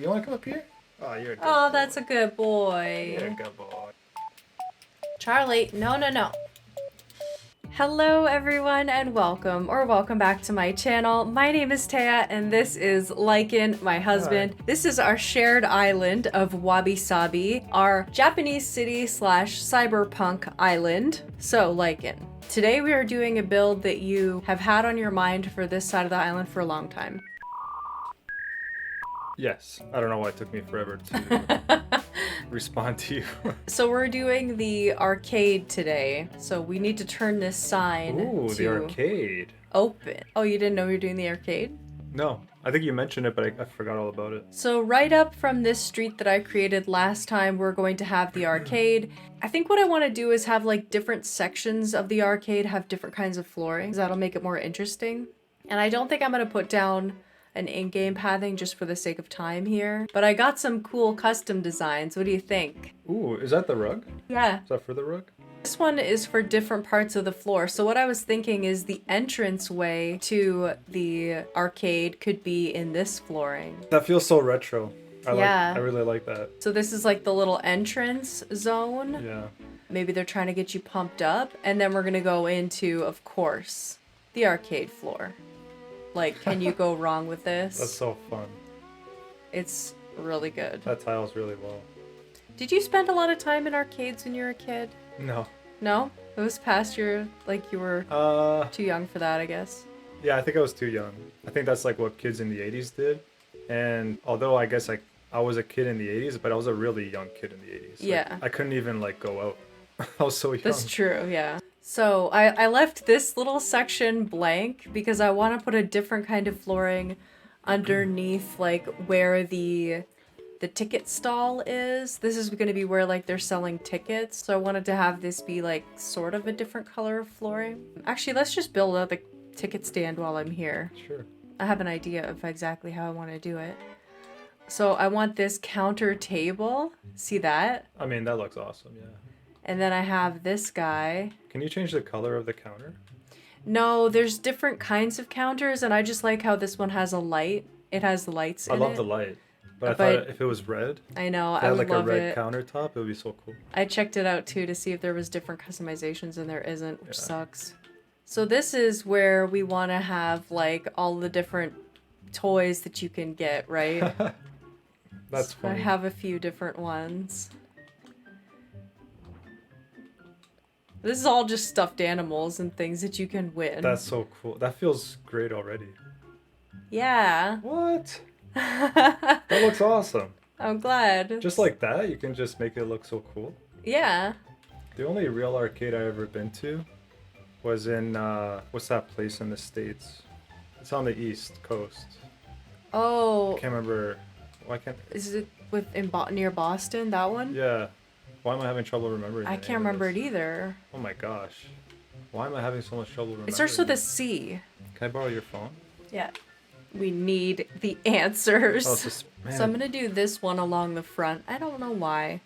You want to come up here? Oh, you're a good Oh, boy. that's a good boy. You're a good boy. Charlie, no. Hello everyone and welcome back to my channel. My name is Taya and this is Laekan, my husband. Hi. This is our shared island of Wabi-Sabi, our Japanese city / cyberpunk island. So Laekan, today we are doing a build that you have had on your mind for this side of the island for a long time. Yes. I don't know why it took me forever to respond to you. So we're doing the arcade today. So we need to turn this sign Ooh, to the arcade. open. Oh, you didn't know we were doing the arcade? No, I think you mentioned it, but I forgot all about it. So right up from this street that I created last time, we're going to have the arcade. I think what I want to do is have like different sections of the arcade have different kinds of flooring. That'll make it more interesting. And I don't think I'm going to put down an in-game pathing just for the sake of time here. But I got some cool custom designs. What do you think? Ooh, is that the rug? Yeah. Is that for the rug? This one is for different parts of the floor. So what I was thinking is the entranceway to the arcade could be in this flooring. That feels so retro. Yeah. I really like that. So this is like the little entrance zone. Yeah. Maybe they're trying to get you pumped up. And then we're going to go into, of course, the arcade floor. Like, can you go wrong with this? That's so fun. It's really good. That tiles really well. Did you spend a lot of time in arcades when you were a kid? No. No? It was past your, like, you were too young for that, I guess. Yeah, I think I was too young. I think that's like what kids in the 80s did. And although I guess I was a kid in the 80s, but I was a really young kid in the 80s. Yeah. I couldn't even like go out. I was so young. That's true, yeah. So I left this little section blank because I want to put a different kind of flooring underneath like where the ticket stall is. This is going to be where like they're selling tickets. So I wanted to have this be like sort of a different color of flooring. Actually, let's just build out the ticket stand while I'm here. Sure. I have an idea of exactly how I want to do it. So I want this counter table. See that? I mean, that looks awesome, yeah. And then I have this guy. Can you change the color of the counter? No, there's different kinds of counters, and I just like how this one has a light. It has lights in it. I love the light. But I But- thought if it was red, I know, if it I had would like a love red it. countertop, it would be so cool. I checked it out too to see if there was different customizations, and there isn't, which Yeah. sucks. So this is where we want to have like all the different toys that you can get, right? That's So I funny. have a few different ones. This is all just stuffed animals and things that you can win. That's so cool. That feels great already. Yeah. What? That looks awesome. I'm glad. Just like that, you can just make it look so cool. Yeah. The only real arcade I ever been to was in, what's that place in the States? It's on the East Coast. Oh, I can't remember. Why can't... is it near Boston? That one? Yeah. Why am I having trouble remembering I can't remember it either. Oh my gosh. Why am I having so much trouble remembering It starts with it? a C. Can I borrow your phone? Yeah. We need the answers. Oh, it's just, man. So I'm gonna do this one along the front. I don't know why.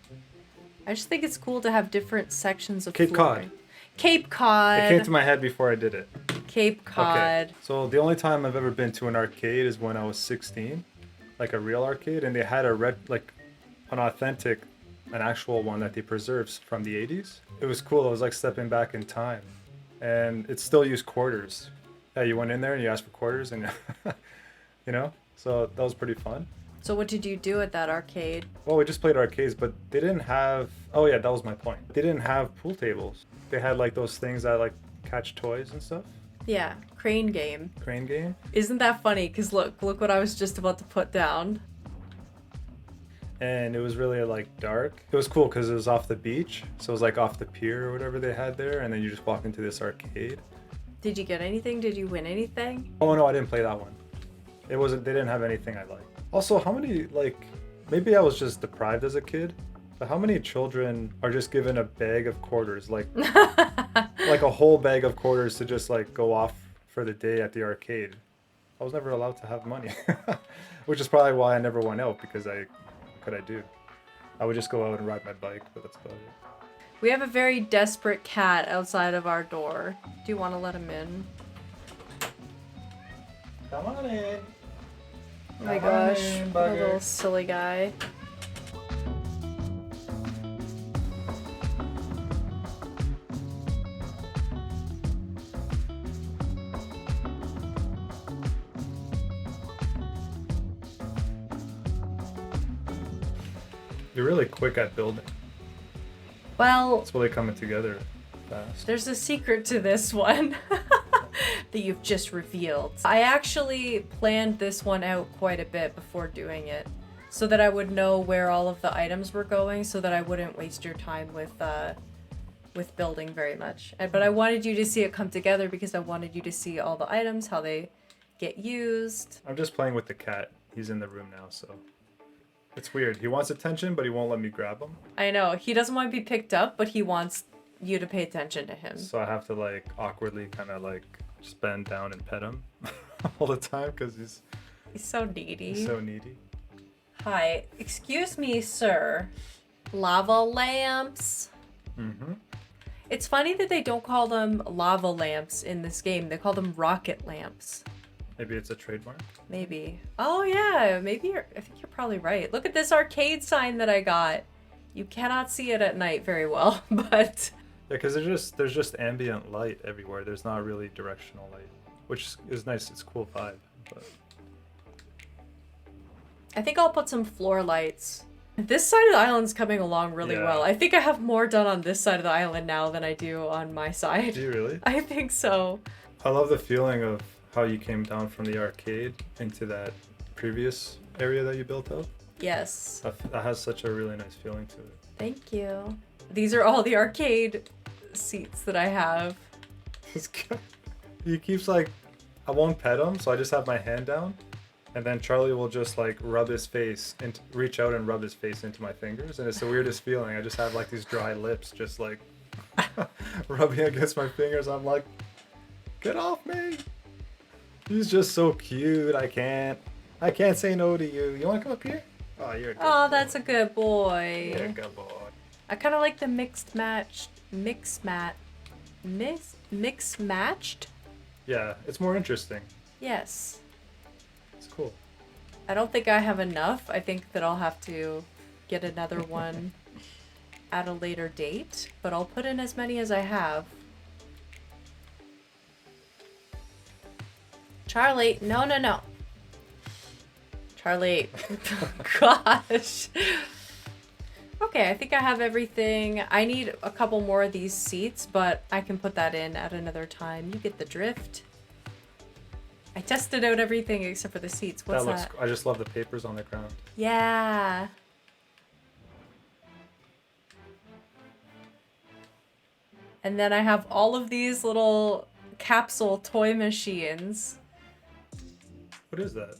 I just think it's cool to have different sections of Cape flooring. Cod. Cape Cod. It came to my head before I did it. Cape Cod. Okay. So the only time I've ever been to an arcade is when I was 16. Like a real arcade. And they had an authentic, an actual one that they preserved from the 80s. It was cool. It was like stepping back in time. And it still used quarters. Yeah, you went in there and you asked for quarters and, you know? So that was pretty fun. So what did you do at that arcade? Well, we just played arcades, but they didn't have... Oh yeah, that was my point. They didn't have pool tables. They had like those things that like catch toys and stuff. Yeah, crane game. Crane game. Isn't that funny? Because look what I was just about to put down. And it was really like dark. It was cool because it was off the beach. So it was like off the pier or whatever they had there. And then you just walk into this arcade. Did you get anything? Did you win anything? Oh no, I didn't play that one. It wasn't, they didn't have anything I liked. Also, how many, like, maybe I was just deprived as a kid, but how many children are just given a bag of quarters, like a whole bag of quarters to just like go off for the day at the arcade? I was never allowed to have money, which is probably why I never went out, because what could I do? I would just go out and ride my bike, but that's about it. We have a very desperate cat outside of our door. Do you want to let him in? Come on in. Oh my gosh, what a little silly guy. You're really quick at building. Well, It's really coming together fast. there's a secret to this one that you've just revealed. I actually planned this one out quite a bit before doing it, so that I would know where all of the items were going, so that I wouldn't waste your time with building very much. But I wanted you to see it come together because I wanted you to see all the items, how they get used. I'm just playing with the cat. He's in the room now, so it's weird. He wants attention, but he won't let me grab him. I know, he doesn't want to be picked up, but he wants you to pay attention to him. So I have to like awkwardly kind of like just bend down and pet him all the time because He's so needy. he's so needy. Hi, excuse me, sir. Lava lamps. Mm-hmm. It's funny that they don't call them lava lamps in this game. They call them rocket lamps. Maybe it's a trademark. Maybe. Oh yeah, maybe I think you're probably right. Look at this arcade sign that I got. You cannot see it at night very well, but Yeah, because there's just ambient light everywhere. There's not really directional light, which is nice. It's a cool vibe. But I think I'll put some floor lights. This side of the island's coming along really Yeah. well. I think I have more done on this side of the island now than I do on my side. do you really? I think so. I love the feeling of how you came down from the arcade into that previous area that you built up. Yes. That has such a really nice feeling to it. Thank you. These are all the arcade seats that I have. This guy, he keeps like, I won't pet him, so I just have my hand down, and then Charlie will just like rub his face and reach out and rub his face into my fingers, and it's the weirdest feeling. I just have like these dry lips, just like rubbing against my fingers. I'm like, get off me! He's just so cute. I can't say no to you. You want to come up here? Oh, you're a good Oh, boy. that's a good You're a boy. good boy. I kind of like the mix matched? Yeah, it's more interesting. Yes. It's cool. I don't think I have enough. I think that I'll have to get another one at a later date, but I'll put in as many as I have. Charlie, no. Charlie. Gosh. Okay, I think I have everything. I need a couple more of these seats, but I can put that in at another time. You get the drift. I tested out everything except for the seats. What's that? I just love the papers on the ground. Yeah. And then I have all of these little capsule toy machines. What is that?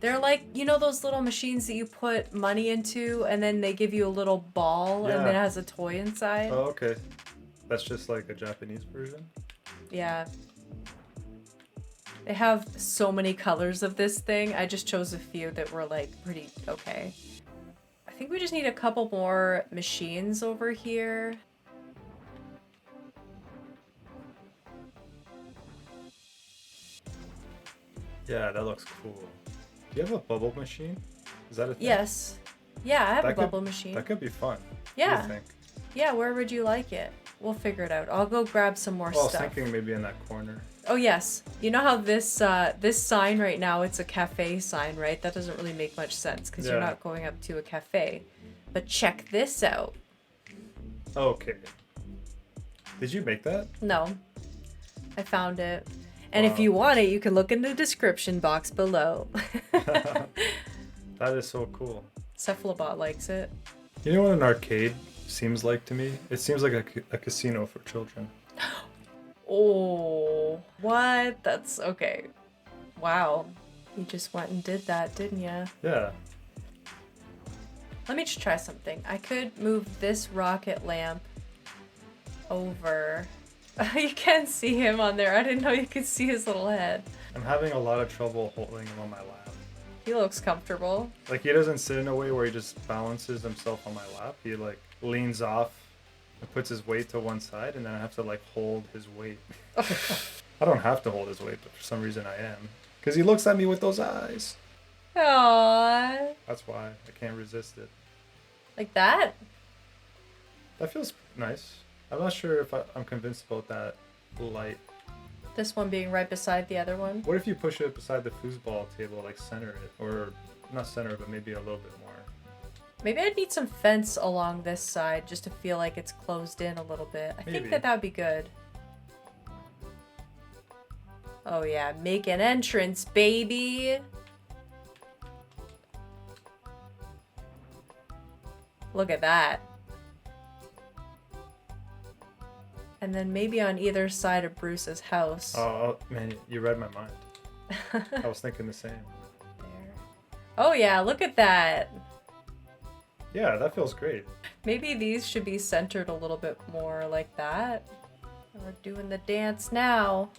They're like, you know those little machines that you put money into and then they give you a little ball and then it Yeah. has a toy inside? Oh, okay. That's just like a Japanese version? Yeah. They have so many colors of this thing. I just chose a few that were like pretty okay. I think we just need a couple more machines over here. Yeah, that looks cool. Do you have a bubble machine? Is that a thing? Yes. Yeah, I have That a could- bubble machine. That could be fun. Yeah. What do you think? Yeah, where would you like it? We'll figure it out. I'll go grab some more Well, I was stuff. thinking maybe in that corner. Oh yes. You know how this this sign right now, it's a cafe sign, right? That doesn't really make much sense because you're Yeah. not going up to a cafe. But check this out. Okay. Did you make that? No. I found it. And if Wow. you want it, you can look in the description box below. That is so cool. Cephalobot likes it. You know what an arcade seems like to me? It seems like a casino for children. Oh, what? That's okay. Wow. You just went and did that, didn't you? Yeah. Let me just try something. I could move this rocket lamp over. You can see him on there. I didn't know you could see his little head. I'm having a lot of trouble holding him on my lap. He looks comfortable. Like, he doesn't sit in a way where he just balances himself on my lap. He, like, leans off and puts his weight to one side, and then I have to, like, hold his weight. I don't have to hold his weight, but for some reason I am. Because he looks at me with those eyes. Aww. That's why I can't resist it. Like that? That feels nice. I'm not sure if I'm convinced about that light. This one being right beside the other one? What if you push it beside the foosball table, like center it? Or not center, but maybe a little bit more. Maybe I'd need some fence along this side just to feel like it's closed in a little bit. I think that would be good. Oh yeah, make an entrance, baby! Look at that. And then maybe on either side of Bruce's house. Oh, man, you read my mind. I was thinking the same. There. Oh yeah, look at that! Yeah, that feels great. Maybe these should be centered a little bit more like that. We're doing the dance now.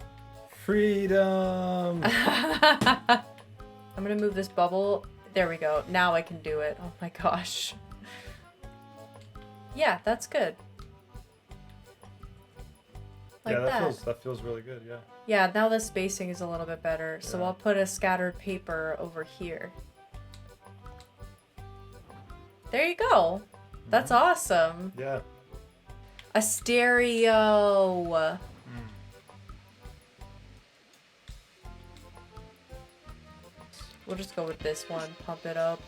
Freedom! I'm gonna move this bubble. There we go. Now I can do it. Oh my gosh. Yeah, that's good. Like yeah, that feels really good, yeah. Yeah, now the spacing is a little bit better. So Yeah. I'll put a scattered paper over here. There you go. That's awesome. Yeah. A stereo. We'll just go with this one. Pump it up.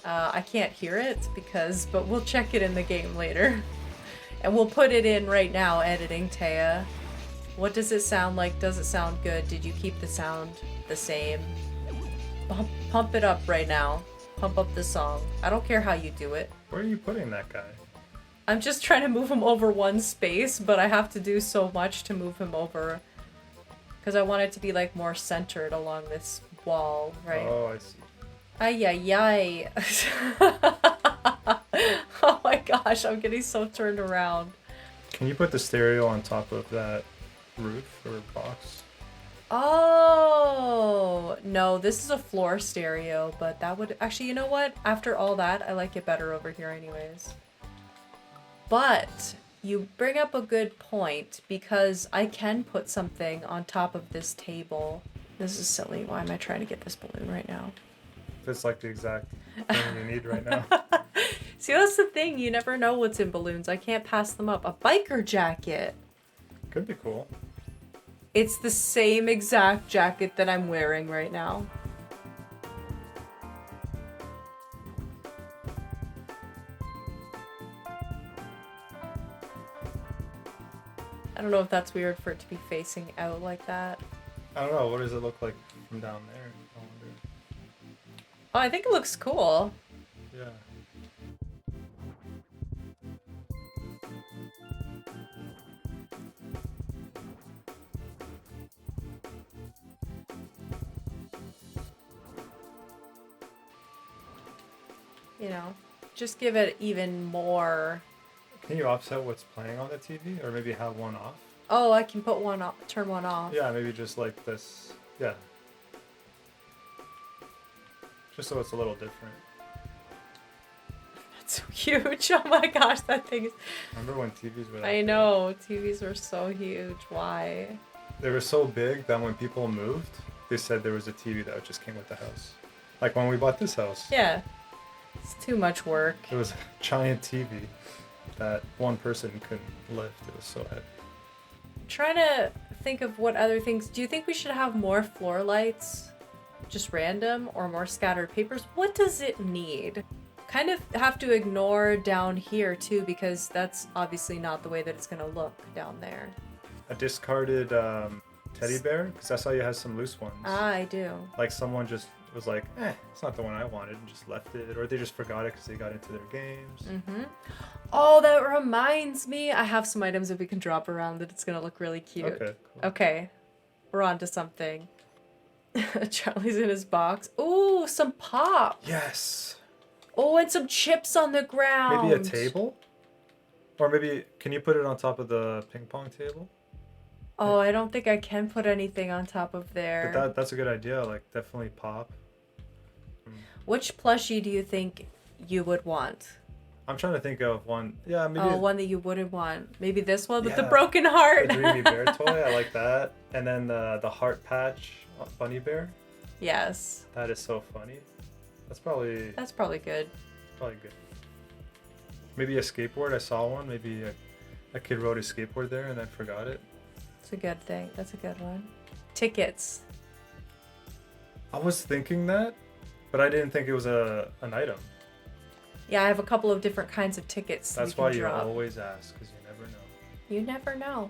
I can't hear it but we'll check it in the game later. And we'll put it in right now, editing Taya. What does it sound like? Does it sound good? Did you keep the sound the same? Pump it up right now. Pump up the song. I don't care how you do it. Where are you putting that guy? I'm just trying to move him over one space, but I have to do so much to move him over. Because I want it to be like more centered along this wall, right? Oh, I see. Ay, ay, ay. Oh my gosh, I'm getting so turned around. Can you put the stereo on top of that roof or box? Oh, no, this is a floor stereo, but that would... Actually, you know what? After all that, I like it better over here anyways. But you bring up a good point, because I can put something on top of this table. This is silly. Why am I trying to get this balloon right now? It's like the exact thing you need right now. See, that's the thing. You never know what's in balloons. I can't pass them up. A biker jacket. Could be cool. It's the same exact jacket that I'm wearing right now. I don't know if that's weird for it to be facing out like that. I don't know. What does it look like from down there? I wonder. Oh, I think it looks cool. Yeah. You know, just give it even more. Can you offset what's playing on the TV? Or maybe have one off? Oh, I can put one off, turn one off. Yeah, maybe just like this. Yeah. Just so it's a little different. That's so huge. Oh my gosh, that thing is... Remember when TVs were that I big? know, TVs were so huge. Why? They were so big that when people moved, they said there was a TV that just came with the house. Like when we bought this house. Yeah. It's too much work. It was a giant TV that one person couldn't lift. It was so heavy. Trying to think of what other things. Do you think we should have more floor lights? Just random or more scattered papers? What does it need? Kind of have to ignore down here too, because that's obviously not the way that it's gonna look down there. A discarded teddy bear? Because I saw you had some loose ones. Ah, I do. Like someone just was like, it's not the one I wanted, and just left it. Or they just forgot it because they got into their games. Mm-hmm. Oh, that reminds me. I have some items that we can drop around that it's gonna look really cute. Okay, cool. Okay. We're on to something. Charlie's in his box. Ooh, some pop. Yes! Oh, and some chips on the ground. Maybe a table? Or maybe, can you put it on top of the ping pong table? Oh, I don't think I can put anything on top of there. But that's a good idea. Like, definitely pop. Which plushie do you think you would want? I'm trying to think of one. Yeah, maybe. Oh, one that you wouldn't want. Maybe this one with the Yeah. broken heart. The Dreamy Bear toy. I like that. And then the heart patch bunny bear. Yes. That is so funny. That's probably good. probably good. Maybe a skateboard. I saw one. Maybe a kid rode his skateboard there and then forgot it. It's a good thing. That's a good one. Tickets. I was thinking that, but I didn't think it was an item. Yeah, I have a couple of different kinds of tickets. That's why you always ask, because you never know. You never know.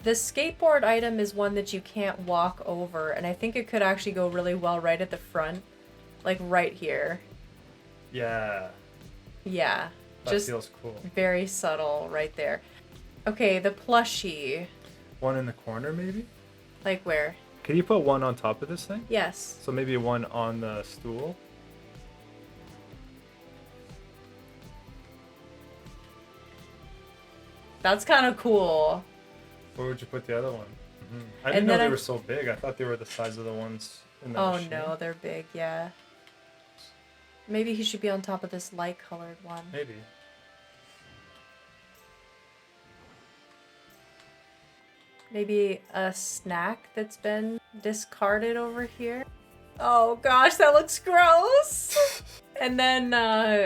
The skateboard item is one that you can't walk over, and I think it could actually go really well right at the front. Like right here. Yeah. Yeah. That just feels cool. Very subtle right there. Okay, the plushie. One in the corner, maybe? Like where? Can you put one on top of this thing? Yes. So maybe one on the stool? That's kind of cool. Where would you put the other one? I didn't know they were so big. I thought they were the size of the ones in the machine. No, they're big, yeah. Maybe he should be on top of this light-colored one. Maybe. Maybe a snack that's been discarded over here. Oh gosh, that looks gross! And then,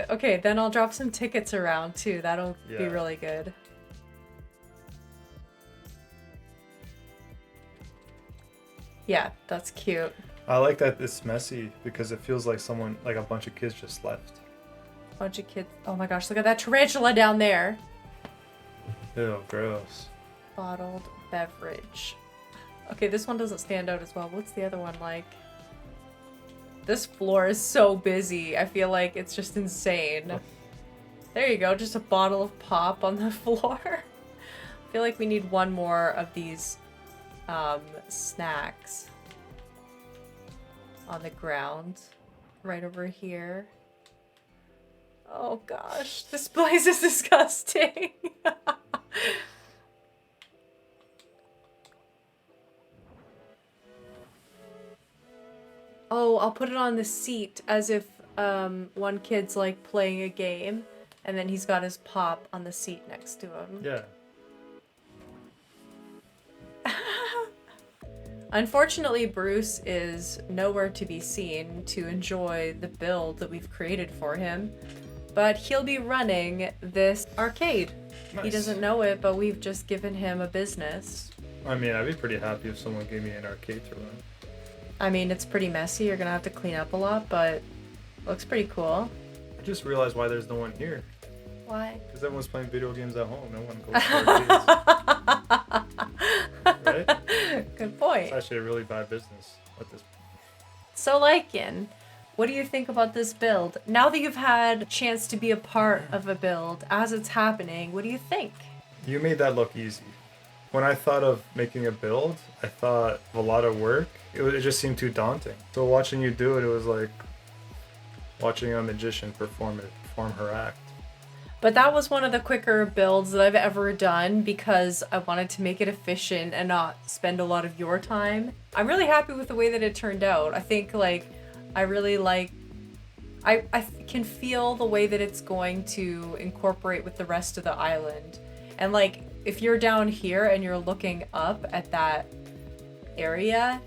okay, then I'll drop some tickets around too. That'll be really good. Yeah, that's cute. I like that it's messy because it feels like a bunch of kids just left. Bunch of kids. Oh my gosh, look at that tarantula down there. Ew, gross. Bottled beverage. Okay, this one doesn't stand out as well. What's the other one like? This floor is so busy. I feel like it's just insane. There you go, just a bottle of pop on the floor. I feel like we need one more of these snacks on the ground right over here. Oh gosh, this place is disgusting. Oh, I'll put it on the seat as if one kid's like playing a game and then he's got his pop on the seat next to him. Yeah. Unfortunately, Bruce is nowhere to be seen to enjoy the build that we've created for him, but he'll be running this arcade. Nice. He doesn't know it, but we've just given him a business. I mean, I'd be pretty happy if someone gave me an arcade to run. I mean, it's pretty messy. You're gonna have to clean up a lot, but looks pretty cool. I just realized why there's no one here. Why? Because everyone's playing video games at home. No one goes to arcades. Right? Good point. It's actually a really bad business at this point. So, Laekan, what do you think about this build? Now that you've had a chance to be a part of a build as it's happening, what do you think? You made that look easy. When I thought of making a build, I thought of a lot of work. It just seemed too daunting. So watching you do it, it was like watching a magician perform her act. But that was one of the quicker builds that I've ever done because I wanted to make it efficient and not spend a lot of your time. I'm really happy with the way that it turned out. I think I really like, I can feel the way that it's going to incorporate with the rest of the island. And like, if you're down here and you're looking up at that area,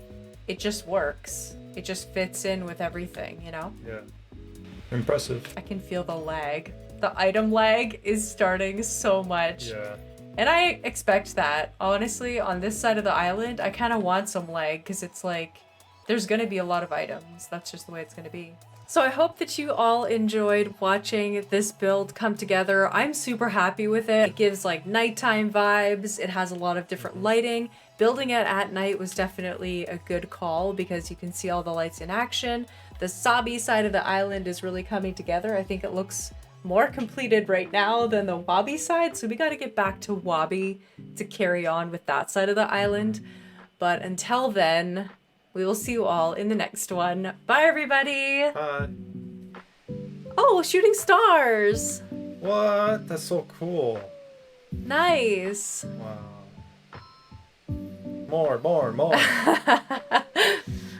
it just works. It just fits in with everything, you know? Yeah. Impressive. I can feel the lag. The item lag is starting so much. Yeah. And I expect that. Honestly, on this side of the island, I kind of want some lag because it's like, there's going to be a lot of items. That's just the way it's going to be. So I hope that you all enjoyed watching this build come together. I'm super happy with it. It gives like nighttime vibes. It has a lot of different lighting. Building it at night was definitely a good call because you can see all the lights in action. The Sabi side of the island is really coming together. I think it looks more completed right now than the Wabi side. So we got to get back to Wabi to carry on with that side of the island. But until then, we will see you all in the next one. Bye, everybody. Bye. Oh, shooting stars. What? That's so cool. Nice. Wow. More.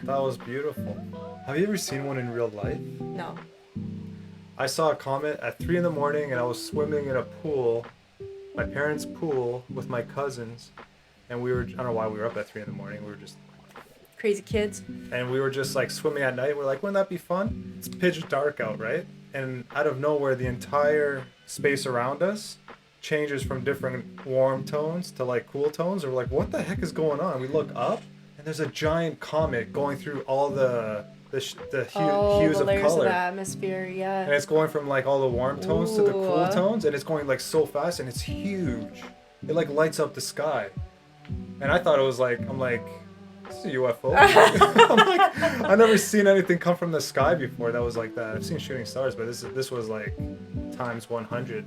That was beautiful. Have you ever seen one in real life? No. I saw a comet at 3 in the morning and I was swimming in a pool, my parents' pool, with my cousins. And I don't know why we were up at 3 in the morning. We were just Crazy kids. and we were just like swimming at night. We're like, wouldn't that be fun? It's pitch dark out, right? And out of nowhere, the entire space around us changes from different warm tones to like cool tones. And we're like, what the heck is going on? We look up, and there's a giant comet going through all the hues The of layers color. of atmosphere, yeah. And it's going from like all the warm tones to the cool Ooh. tones, and it's going like so fast, and it's huge. It like lights up the sky. And I thought it was like, I'm like, this is a UFO. I'm like, I've never seen anything come from the sky before that was like that. I've seen shooting stars, but this was like times 100.